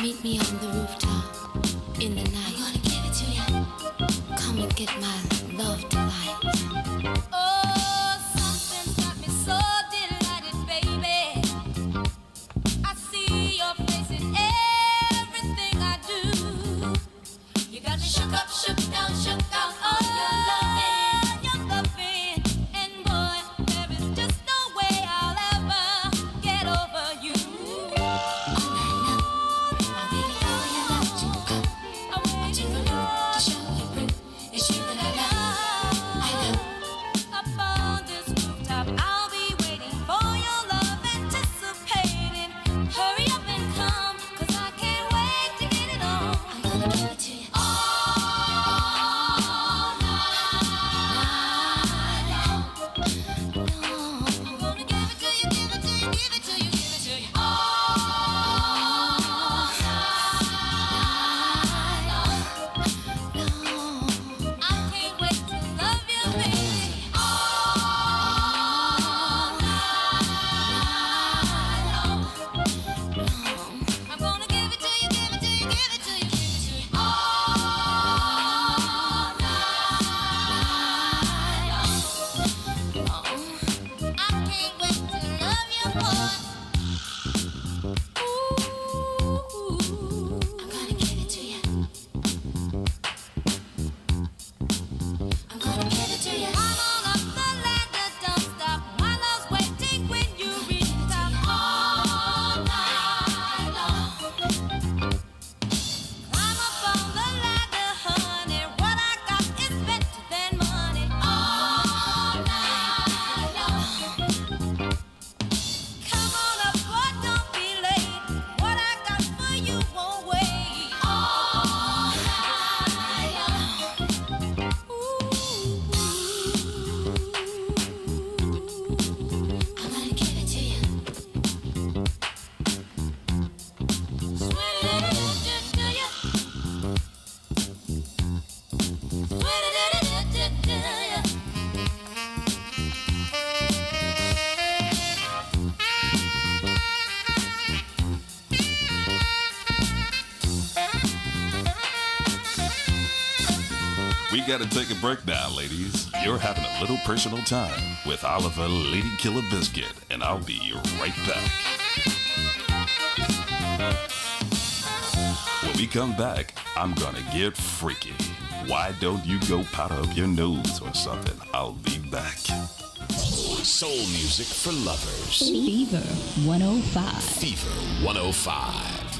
Meet me on the rooftop in the night. I'm gonna give it to you. Come and get my love delight. Oh, something's got me so delighted, baby. I see your face in everything I do. You got me shook up, shook down, shook out on your loving, and boy, there is just no way I'll ever get over you. We gotta take a break now, ladies. You're having a little personal time with Oliver Lady Killer Biscuit, and I'll be right back. When we come back, I'm gonna get freaky. Why don't you go powder up your nose or something? I'll be back. Soul music for lovers. Fever 105. Fever 105.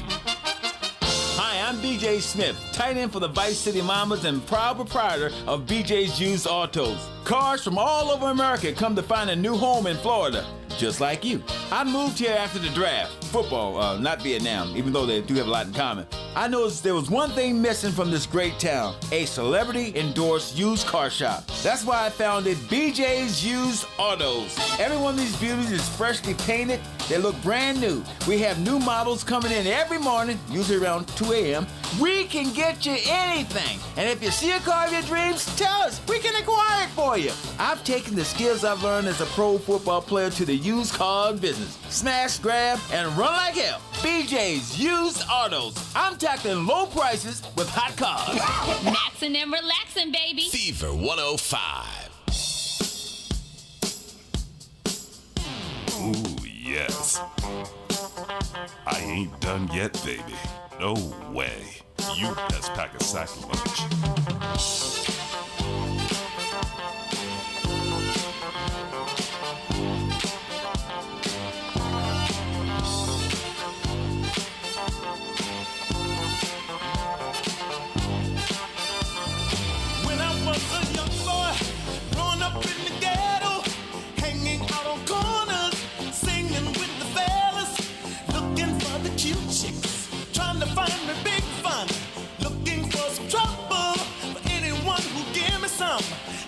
Hi, I'm BJ Smith, tight end for the Vice City Mamas and proud proprietor of BJ's Used Autos. Cars from all over America come to find a new home in Florida, just like you. I moved here after the draft. Football, not Vietnam, even though they do have a lot in common. I noticed there was one thing missing from this great town, a celebrity-endorsed used car shop. That's why I founded BJ's Used Autos. Every one of these beauties is freshly painted. They look brand new. We have new models coming in every morning, usually around 2 a.m. We can get you anything. And if you see a car of your dreams, tell us. We can acquire it for you. I've taken the skills I've learned as a pro football player to the used car business. Smash, grab, and run like hell. BJ's Used Autos. I'm tackling low prices with hot cars. Maxing and relaxing, baby. Fever 105. Ooh, yes. I ain't done yet, baby. No way. You best pack a sack lunch.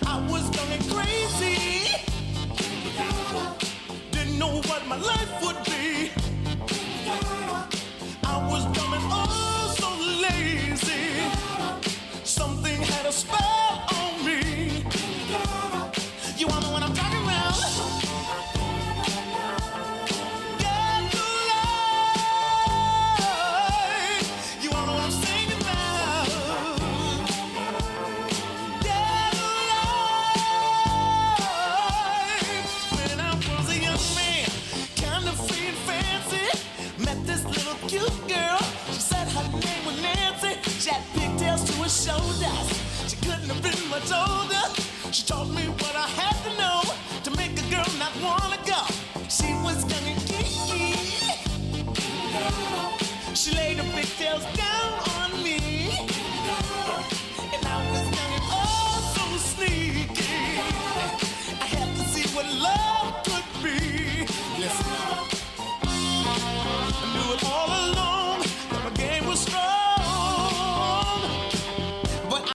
I was young and crazy, didn't know what my life would be. I was dumb and oh so lazy, something had a spell on me. You wanna know what I'm talking about? Get the light. You wanna know what I'm singing about? Cute girl, she said her name was Nancy. She had pigtails to her shoulders. She couldn't have been much older. She taught me what I had to know to make a girl not wanna go. She was young and geeky. She laid her pigtails down.